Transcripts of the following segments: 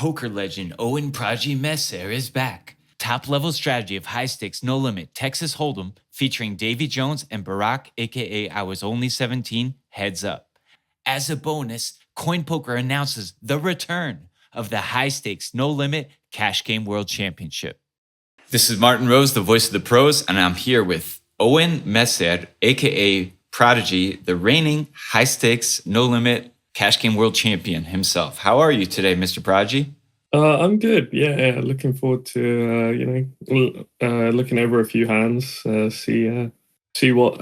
Poker legend Owen Prodigy Messere is back. Top-level strategy of high-stakes, no-limit Texas Hold'em featuring Davy Jones and Barak, aka I Was Only 17, heads up. As a bonus, CoinPoker announces the return of the high-stakes, no-limit Cash Game World Championship. This is Martin Rose, the voice of the pros, and I'm here with Owen Messere, aka Prodigy, the reigning high-stakes, no-limit Cash Game World Champion himself. How are you today, Mr. Prodigy? I'm good. Yeah. Looking forward to looking over a few hands, see what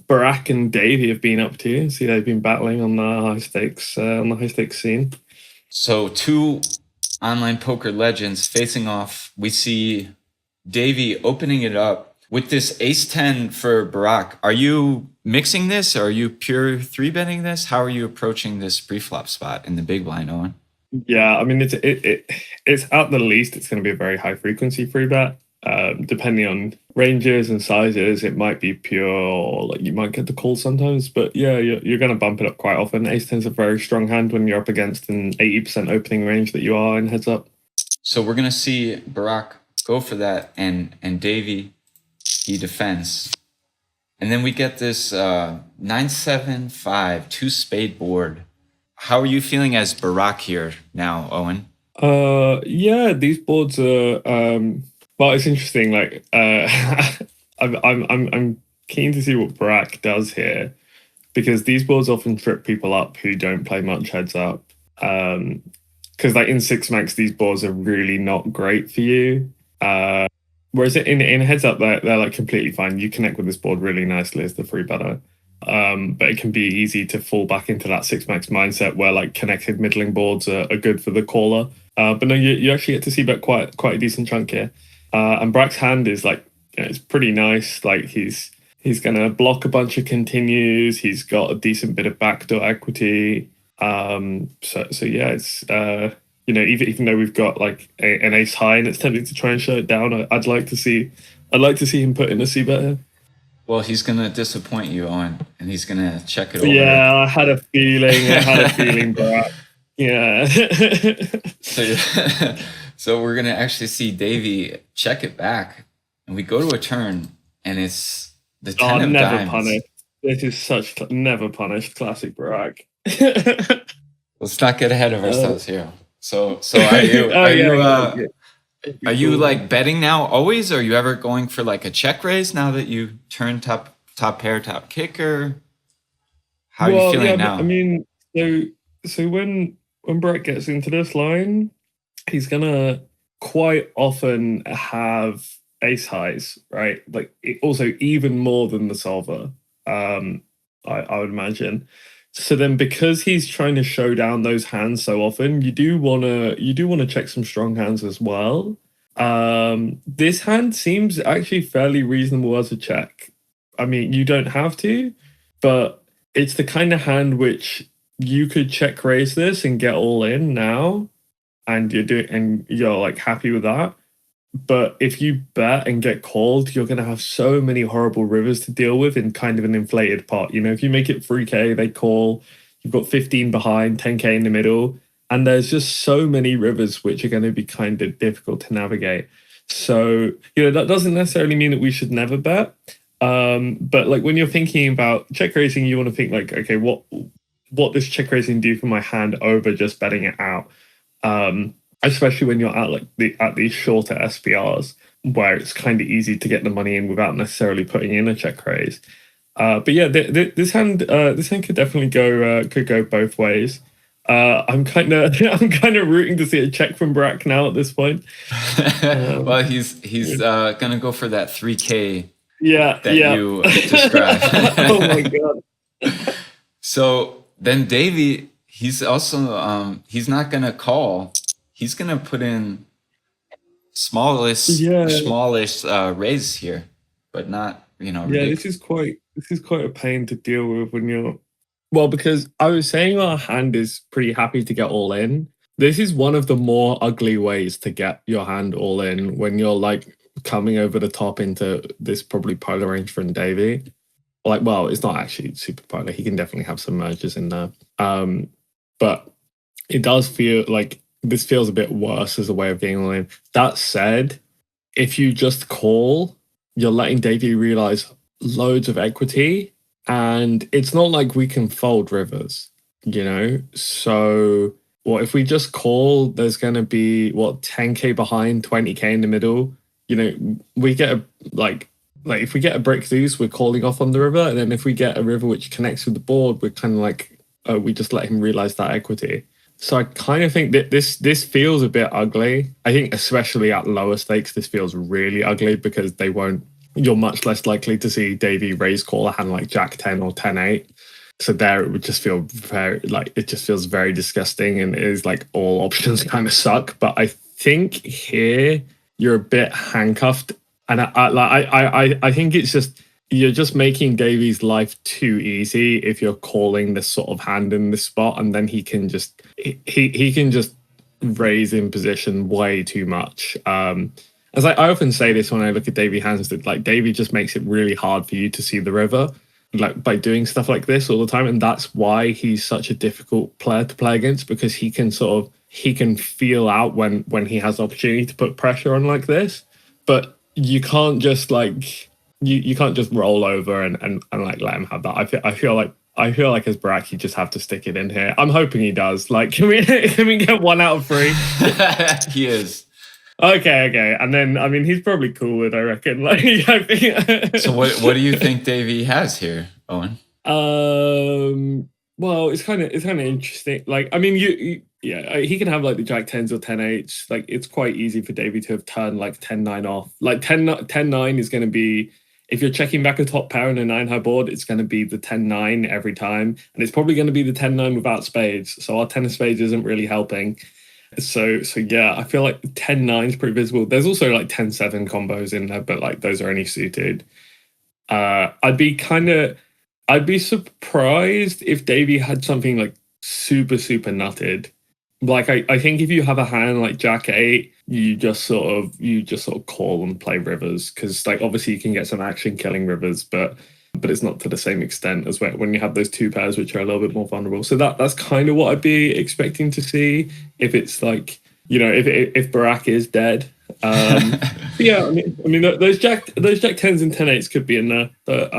Barak and Davey have been up to. See they've been battling on the high stakes scene. So two online poker legends facing off. We see Davey opening it up with this ace-10 for Barak. Are you mixing this? Or are you pure 3-betting this? How are you approaching this pre-flop spot in the big blind, Owen? Yeah, I mean it's at the least it's going to be a very high frequency free bet. Depending on ranges and sizes, it might be pure, or like you might get the call sometimes. But yeah, you're going to bump it up quite often. Ace 10's a very strong hand when you're up against an 80% opening range that you are in heads up. So we're going to see Barak go for that, and Davey, he defends. And then we get this 9-7-5 two-spade board. How are you feeling as Barak here now, Owen? Yeah, these boards are well, it's interesting. Like, I'm keen to see what Barak does here, because these boards often trip people up who don't play much heads up. Because like in 6-max, these boards are really not great for you. Whereas in heads up, they're like completely fine. You connect with this board really nicely as the free better. But it can be easy to fall back into that 6-max mindset where like connected middling boards are good for the caller. But no, you actually get to see bet quite a decent chunk here. And Barak's hand is like, it's pretty nice. Like he's gonna block a bunch of continues. He's got a decent bit of backdoor equity. So yeah, it's even though we've got like an ace high and it's tempting to try and shut it down, I'd like to see him put in a c bet here. Well, he's going to disappoint you, Owen, and he's going to check it over. Yeah, I had a feeling, Barak. Yeah. So we're going to actually see Davey check it back, and we go to a turn, and it's the 10 of never diamonds. Punished. This is such never punished classic Barak. Let's not get ahead of ourselves here. So are you like betting now always? Or are you ever going for like a check raise now that you turn top pair, top kicker? How are you feeling now? I mean, so when Barak gets into this line, he's gonna quite often have ace highs, right? Like also even more than the solver. I would imagine. So then, because he's trying to show down those hands so often, you do wanna check some strong hands as well. This hand seems actually fairly reasonable as a check. I mean, you don't have to, but it's the kind of hand which you could check raise this and get all in now, and you're like happy with that. But if you bet and get called, you're going to have so many horrible rivers to deal with in kind of an inflated pot. You know, if you make it 3K, they call, you've got 15 behind, 10K in the middle, and there's just so many rivers which are going to be kind of difficult to navigate. So, that doesn't necessarily mean that we should never bet. But like when you're thinking about check raising, you want to think like, okay, what does check raising do for my hand over just betting it out? Especially when you're at these shorter SPRs where it's kind of easy to get the money in without necessarily putting in a check raise. But yeah, this hand could definitely go both ways. I'm kind of rooting to see a check from Barak now at this point. Well, he's gonna go for that 3K. Yeah, you described. Oh my god. So then Davey, he's also he's not gonna call. He's gonna put in smallest raise here, but not ridiculous. This is quite a pain to deal with when you're because I was saying our hand is pretty happy to get all in. This is one of the more ugly ways to get your hand all in when you're like coming over the top into this probably polar range from Davey. Like, well, it's not actually super polar. He can definitely have some mergers in there. But it does feel like this feels a bit worse as a way of getting all in. That said, if you just call, you're letting Davey realize loads of equity, and it's not like we can fold rivers, you know? So, well, if we just call, there's going to be, 10K behind, 20K in the middle. You know, we get like if we get a brick loose, we're calling off on the river. And then if we get a river which connects with the board, we're kind of like, we just let him realize that equity. So I kind of think that this feels a bit ugly. I think especially at lower stakes, this feels really ugly because you're much less likely to see Davey raise call a hand like Jack 10 or 10-8. So there it would just feel very, it just feels very disgusting, and it is like all options kind of suck. But I think here you're a bit handcuffed, and I think it's just, you're just making Davey's life too easy if you're calling this sort of hand in this spot, and then he can just raise in position way too much. As I often say this when I look at Davey hands, that like Davey just makes it really hard for you to see the river, like by doing stuff like this all the time, and that's why he's such a difficult player to play against, because he can feel out when he has opportunity to put pressure on like this, but you can't just like. You can't just roll over and like let him have that. I feel like as Barak, you just have to stick it in here. I'm hoping he does. Like, can we get 1 out of 3? He is. Okay. And then I mean he's probably cool with, I reckon. Like, I think. So what do you think Davey has here, Owen? Well, it's kind of interesting. Like, I mean, he can have like the Jack 10s or 10-8s. Like, it's quite easy for Davey to have turned like 10-9 off. Like 10-9 is going to be, if you're checking back a top pair on a 9 high board, it's going to be the 10-9 every time, and it's probably going to be the 10-9 without spades. So our 10 of spades isn't really helping. So yeah, I feel like 10-9 is pretty visible. There's also like 10-7 combos in there, but like those are only suited. I'd be surprised if Davey had something like super nutted. Like I think if you have a hand like Jack 8, you just sort of call and play rivers, because like obviously you can get some action killing rivers, but it's not to the same extent as when you have those 2 pairs which are a little bit more vulnerable. So that's kind of what I'd be expecting to see if it's like, you know, if Barak is dead. Yeah, I mean those Jack 10s and 10-8s could be in there, but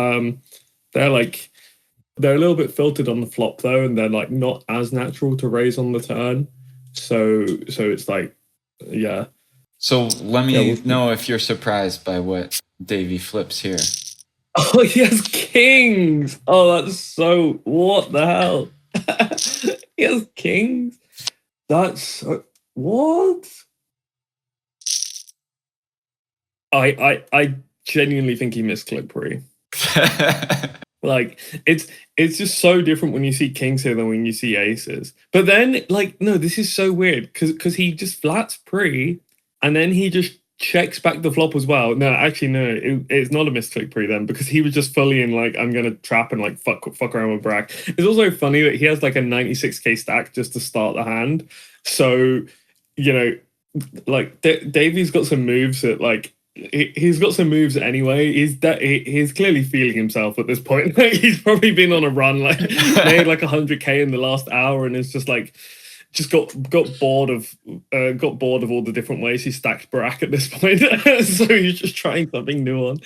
they're a little bit filtered on the flop though, and they're like not as natural to raise on the turn. So it's like, yeah. So let me know if you're surprised by what Davey flips here. Oh, he has kings. Oh, that's so, what the hell? He has kings. That's so, what? I genuinely think he misclicked pre. Like, it's just so different when you see kings here than when you see aces. But then, like, no, this is so weird because he just flats pre, and then he just checks back the flop as well. No, actually, no, it's not a misclick pre then, because he was just fully in like, I'm gonna trap and like fuck around with Barak. It's also funny that he has like a 96k stack just to start the hand. So, you know, like Davey's got some moves that like. He's got some moves anyway. He's clearly feeling himself at this point. Like, he's probably been on a run, like made like 100k in the last hour, and it's just like got bored of all the different ways he stacked Barak at this point. So he's just trying something new on.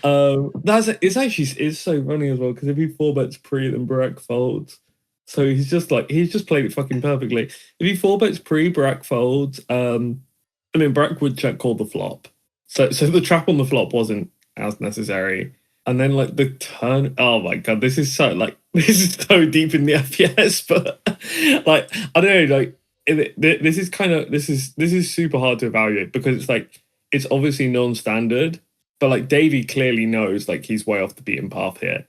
It's so funny as well, because if he 4-bets pre, then Barak folds. So he's just played it fucking perfectly. If he 4-bets pre, Barak folds. Barak would check call the flop. So the trap on the flop wasn't as necessary. And then like the turn, oh my god, this is so deep in the FPS, but like I don't know, like this is super hard to evaluate, because it's like it's obviously non-standard, but like Davey clearly knows like he's way off the beaten path here.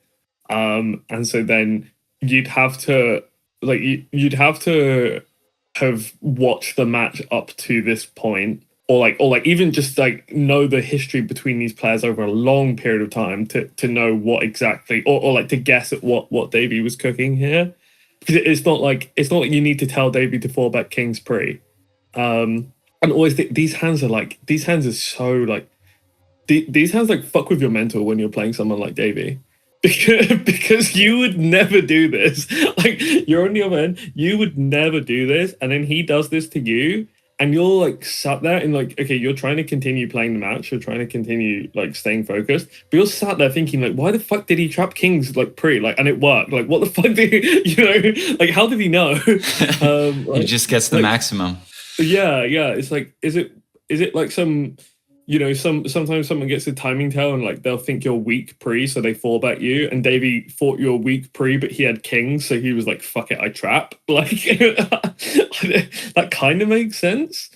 And so then you'd have to have watched the match up to this point. Or even just like know the history between these players over a long period of time to know what exactly, or like to guess at what Davey was cooking here. Because it's not like you need to tell Davey to 4-bet kings pre. And always these hands are so like these hands like fuck with your mental when you're playing someone like Davey. because you would never do this. Like, you're on the other end, you would never do this, and then he does this to you, and you're like sat there and like, okay, you're trying to continue playing the match, you're trying to continue like staying focused, but you're sat there thinking like, why the fuck did he trap kings like pre, like, and it worked? Like, what the fuck did he, like, how did he know? He just gets the maximum. Yeah, it's like, is it like some, sometimes someone gets a timing tell and like they'll think you're weak pre, so they fall bet you. And Davey thought you were weak pre, but he had kings, so he was like, "Fuck it, I trap." Like that kind of makes sense.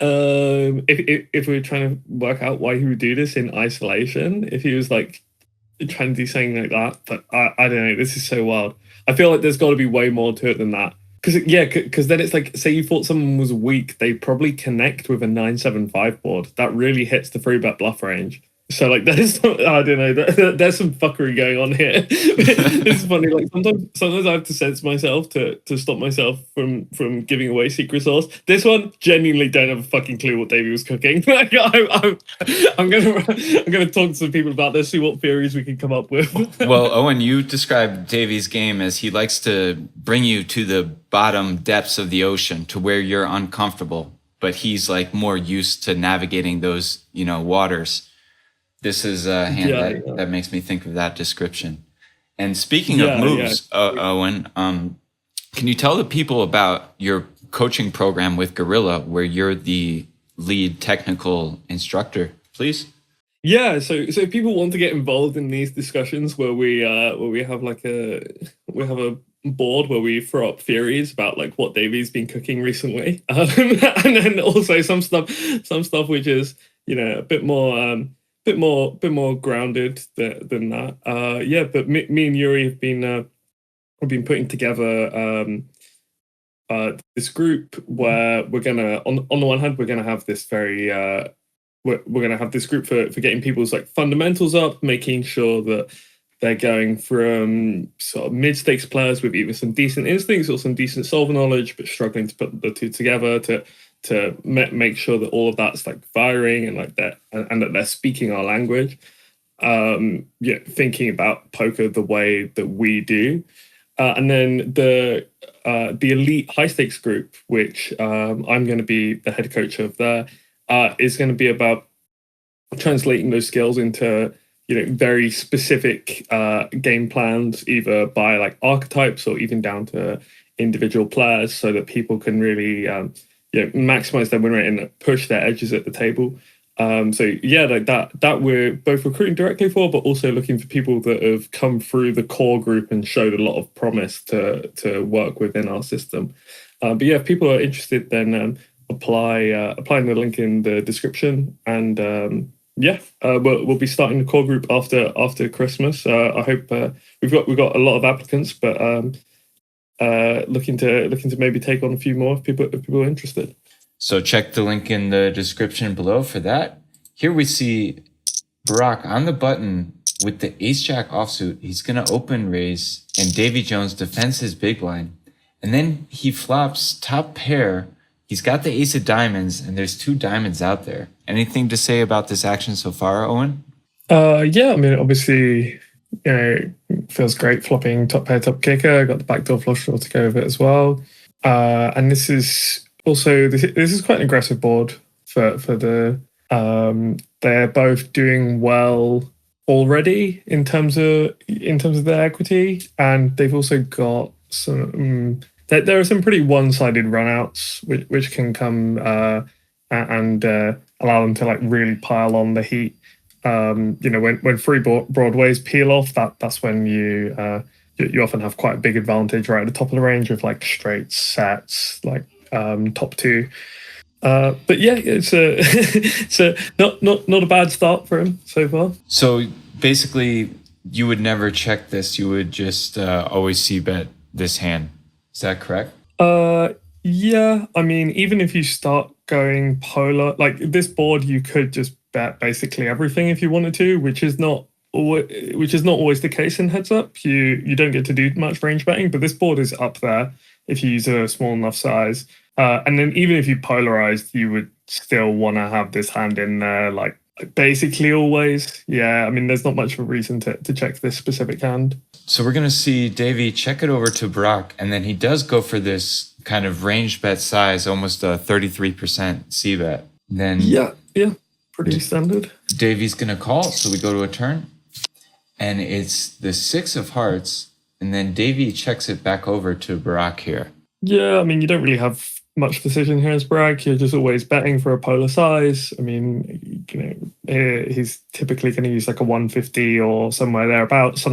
If we were trying to work out why he would do this in isolation, if he was like trying to do something like that, but I don't know. This is so wild. I feel like there's got to be way more to it than that. Because then it's like, say you thought someone was weak, they probably connect with a 9-7-5 board. That really hits the free bet bluff range. So like, there's I don't know, there's some fuckery going on here. It's funny. Like sometimes I have to censor myself to stop myself from giving away secret sauce. This one, genuinely don't have a fucking clue what Davey was cooking. Like, I'm gonna talk to some people about this, see what theories we can come up with. Well, Owen, you described Davey's game as he likes to bring you to the bottom depths of the ocean to where you're uncomfortable, but he's like more used to navigating those, waters. This is a hand that makes me think of that description. And speaking of moves, Owen, can you tell the people about your coaching program with Gorilla, where you're the lead technical instructor, please? Yeah, so if people want to get involved in these discussions where we have a board where we throw up theories about like what Davey's been cooking recently, and then also some stuff which is a bit more grounded than that. But me and Yuri have been putting together this group where we're gonna on the one hand we're gonna have this very we're gonna have this group for getting people's like fundamentals up, making sure that they're going from sort of mid-stakes players with either some decent instincts or some decent solver knowledge, but struggling to put the two together to make sure that all of that's like firing and like that, and that they're speaking our language. Thinking about poker the way that we do. And then the elite high stakes group, which I'm going to be the head coach of there, is going to be about translating those skills into very specific game plans, either by like archetypes or even down to individual players, so that people can really maximize their win rate and push their edges at the table. Like that we're both recruiting directly for, but also looking for people that have come through the core group and showed a lot of promise to work within our system. If people are interested, then applying the link in the description, and we'll be starting the core group after Christmas. I hope we've got a lot of applicants, but looking to maybe take on a few more if people are interested. So check the link in the description below for that. Here we see Barak on the button with the ace-jack offsuit. He's going to open raise, and Davy Jones defends his big blind. And then he flops top pair. He's got the ace of diamonds, and there's 2 diamonds out there. Anything to say about this action so far, Owen? I mean, obviously, feels great flopping top pair, top kicker. Got the backdoor flush draw to go with it as well. And this is also this is quite an aggressive board for the. They're both doing well already in terms of their equity, and they've also got some. There are some pretty one-sided runouts which can come and allow them to like really pile on the heat. When free broadways peel off, that's when you often have quite a big advantage right at the top of the range with like straight sets, like top 2. It's not a bad start for him so far. So basically, you would never check this. You would just always c-bet this hand. Is that correct? Yeah. I mean, even if you start going polar, like this board, you could just bet basically everything if you wanted to, which is not always the case in heads up. You don't get to do much range betting, but this board is up there if you use a small enough size. And then even if you polarized, you would still want to have this hand in there, like Basically always. Yeah, I mean, there's not much of a reason to check this specific hand. So we're going to see Davey check it over to Barak, and then he does go for this kind of range bet size, almost a 33% C bet. Then yeah, pretty standard. Davey's going to call, so we go to a turn, and it's the 6 of hearts, and then Davey checks it back over to Barak here. Yeah, I mean, you don't really have much decision here as Barak. You're just always betting for a polar size. I mean, he's typically going to use like a 150 or somewhere thereabouts.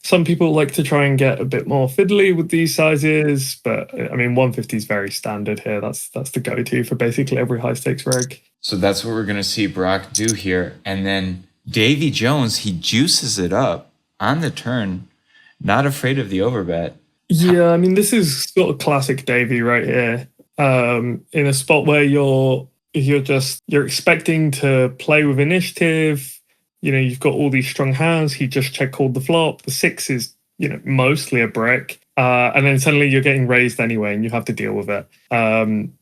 Some people like to try and get a bit more fiddly with these sizes, but I mean, 150 is very standard here. That's the go-to for basically every high stakes reg. So that's what we're going to see Barak do here. And then Davy Jones, he juices it up on the turn, not afraid of the overbet. Yeah, I mean, this is sort of classic Davy right here. In a spot where you're expecting to play with initiative. You've got all these strong hands. He just check called the flop. The 6 is, mostly a brick. And then suddenly you're getting raised anyway and you have to deal with it.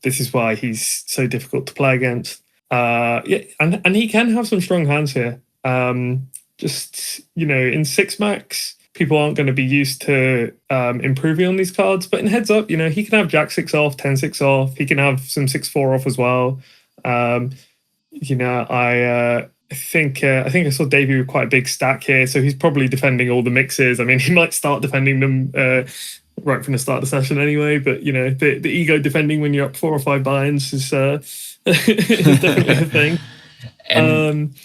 This is why he's so difficult to play against. And he can have some strong hands here. In 6 max, people aren't going to be used to improving on these cards. But in heads up, he can have Jack 6 off, 10 6 off. He can have some 6-4 off as well. I think I saw Davey with quite a big stack here, so he's probably defending all the mixes. I mean, he might start defending them right from the start of the session anyway. But the ego defending when you're up 4 or 5 binds is definitely a thing. And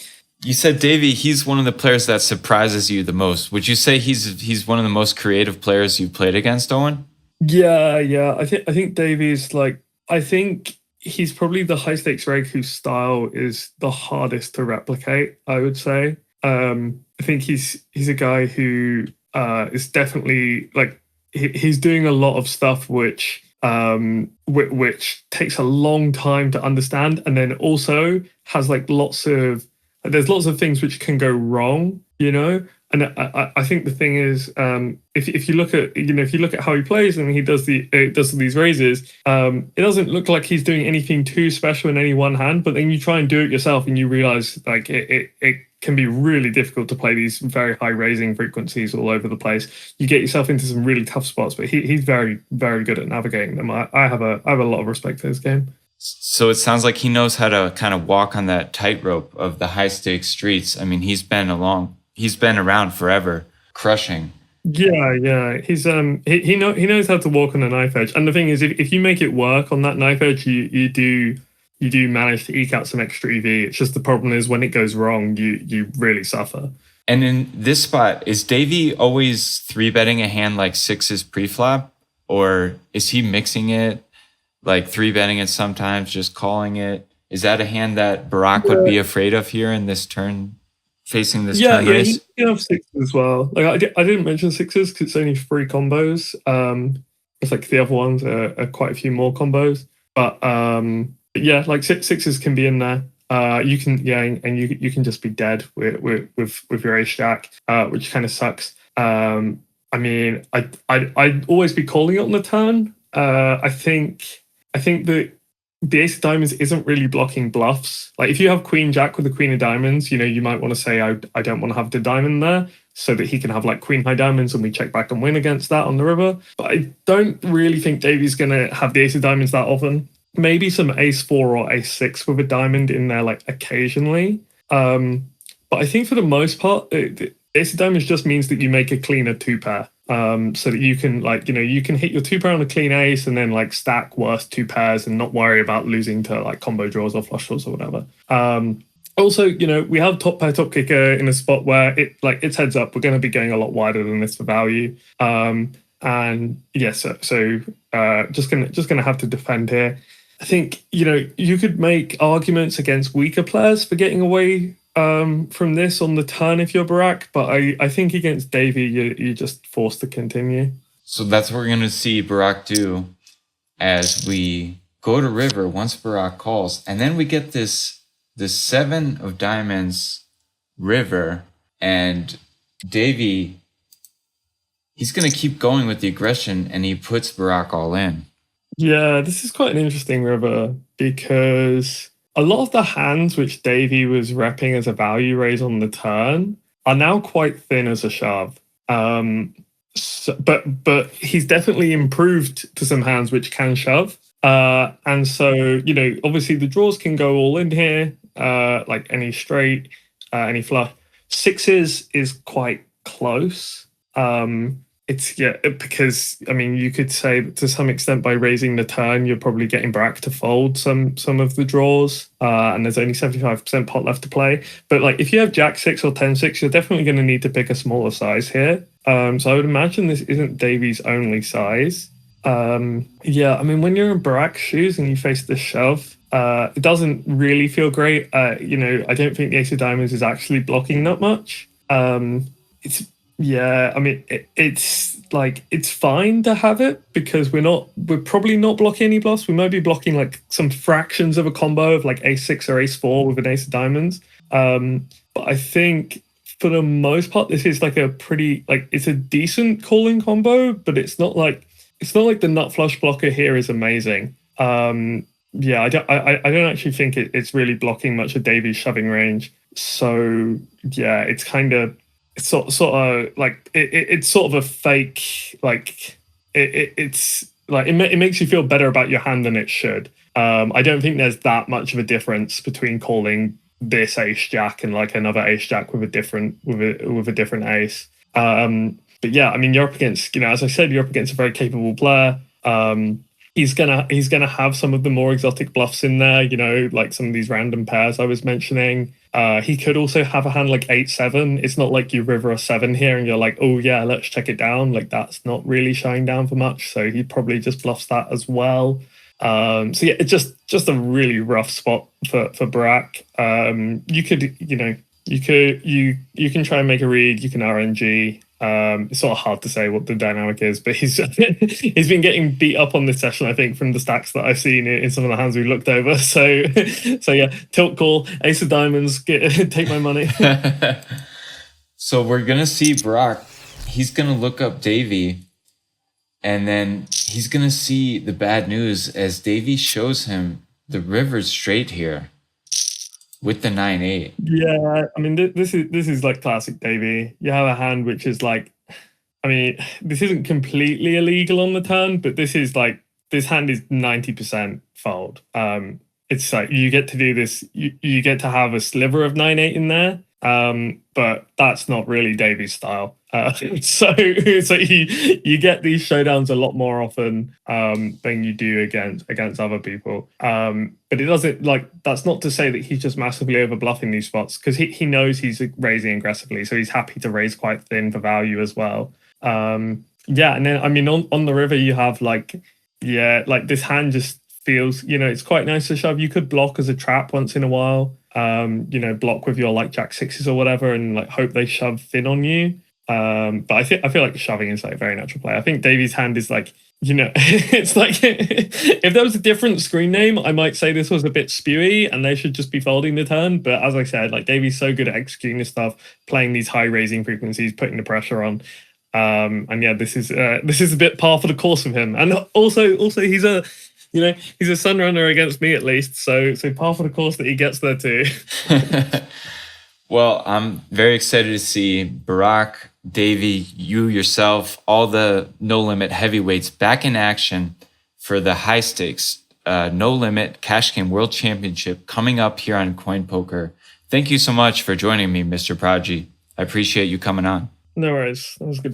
you said Davey, he's one of the players that surprises you the most. Would you say he's one of the most creative players you've played against, Owen? Yeah. I think Davey's I think he's probably the high stakes reg whose style is the hardest to replicate, I would say. I think he's a guy who is definitely he's doing a lot of stuff which takes a long time to understand, and then also has there's lots of things which can go wrong, And I think the thing is, if you look at how he plays and he does these raises, it doesn't look like he's doing anything too special in any one hand. But then you try and do it yourself, and you realize it can be really difficult to play these very high raising frequencies all over the place. You get yourself into some really tough spots, but he's very, very good at navigating them. I have a lot of respect for his game. So it sounds like he knows how to kind of walk on that tightrope of the high stakes streets. I mean, he's been around forever, crushing. Yeah. He's he knows how to walk on a knife edge. And the thing is, if you make it work on that knife edge, you do manage to eke out some extra EV. It's just the problem is when it goes wrong, you really suffer. And in this spot, is Davey always 3-betting a hand like 6s pre-flop, or is he mixing it? Like 3-betting it sometimes, just calling it. Is that a hand that Barak would be afraid of here in this turn, facing this turn race? Yeah, he can have 6s as well. I didn't mention 6s because it's only 3 combos. It's like the other ones are quite a few more combos. But yeah, 6s can be in there. You can just be dead with your ace jack, which kind of sucks. I mean, I'd always be calling it on the turn. I think that the ace of diamonds isn't really blocking bluffs. Like if you have queen jack with the queen of diamonds, you might want to say, I don't want to have the diamond there, so that he can have like queen high diamonds and we check back and win against that on the river. But I don't really think Davey's going to have the ace of diamonds that often. Maybe some ace 4 or ace 6 with a diamond in there like occasionally. But I think for the most part, the ace of diamonds just means that you make a cleaner 2-pair. So that you can you can hit your 2-pair on a clean ace and then stack worst 2 pairs and not worry about losing to combo draws or flush draws or whatever. Also, we have top pair, top kicker in a spot where it's heads up. We're going to be going a lot wider than this for value. And yes, so just gonna have to defend here. I think you could make arguments against weaker players for getting away from this on the turn if you're Barak, but I think against Davey you're just forced to continue. So that's what we're going to see Barak do as we go to river once Barak calls, and then we get this 7 of diamonds river, and Davey, he's going to keep going with the aggression, and he puts Barak all in. Yeah, this is quite an interesting river because a lot of the hands which Davey was repping as a value raise on the turn are now quite thin as a shove. But he's definitely improved to some hands which can shove. And so, you know, obviously the draws can go all in here, like any straight, any flush. Sixes is quite close. It's because I mean you could say that to some extent by raising the turn you're probably getting Barak to fold some of the draws, and there's only 75% pot left to play. But like if you have Jack 6 or 10-6, you're definitely going to need to pick a smaller size here. So I would imagine this isn't Davey's only size. Yeah, I mean when you're in Barak's shoes and you face the shove, it doesn't really feel great. You know, I don't think the Ace of Diamonds is actually blocking that much. Yeah, I mean, it's like, it's fine to have it because we're probably not blocking any bluffs. We might be blocking like some fractions of a combo of like ace-6 or ace-4 with an Ace of Diamonds. But I think for the most part, this is like a pretty, like, it's a decent calling combo, but it's not like the nut flush blocker here is amazing. Yeah, I don't actually think it's really blocking much of Davey's shoving range. So yeah, it's kind of, it's sort of like it's sort of a fake, like it's like it makes you feel better about your hand than it should. I don't think there's that much of a difference between calling this ace jack and like another ace jack with a different ace. But yeah, I mean you're up against, you know, as I said, you're up against a very capable player. He's gonna have some of the more exotic bluffs in there, you know, like some of these random pairs I was mentioning. He could also have a hand like 8-7. It's not like you river a 7 here and you're like, oh yeah, let's check it down. Like that's not really shining down for much. So he probably just bluffs that as well. So yeah, it's just a really rough spot for Barak. You could, you know, you can try and make a read. You can RNG. It's sort of hard to say what the dynamic is, but he's been getting beat up on this session, I think, from the stacks that I've seen in some of the hands we looked over. So yeah, tilt call, Ace of Diamonds, take my money. So we're gonna see Barak. He's gonna look up Davey, and then he's gonna see the bad news as Davey shows him the river straight here with the 9-8. Yeah, I mean this is like classic Davey. You have a hand which is like, I mean, this isn't completely illegal on the turn, but this is like, this hand is 90% fold. It's like you get to do this, you get to have a sliver of 9-8 in there, but that's not really Davey's style. So you get these showdowns a lot more often than you do against other people. But it doesn't, like, that's not to say that he's just massively over bluffing these spots, because he knows he's raising aggressively, so he's happy to raise quite thin for value as well. Yeah, and then I mean on the river you have like, yeah, like this hand just feels, you know, it's quite nice to shove. You could block as a trap once in a while, you know, block with your like Jack 6s or whatever and like hope they shove thin on you. But I feel like shoving is like a very natural play. I think Davey's hand is like, you know, it's like if there was a different screen name, I might say this was a bit spewy and they should just be folding the turn. But as I said, like Davey's so good at executing this stuff, playing these high raising frequencies, putting the pressure on. And yeah, this is a bit par for the course of him. And also he's a, you know, he's a sun runner against me at least. So par for the course that he gets there too. Well, I'm very excited to see Barak, Davey, you yourself, all the No Limit heavyweights back in action for the high stakes No Limit Cash Game World Championship coming up here on CoinPoker. Thank you so much for joining me, Mr. Prodigy. I appreciate you coming on. No worries. That was good.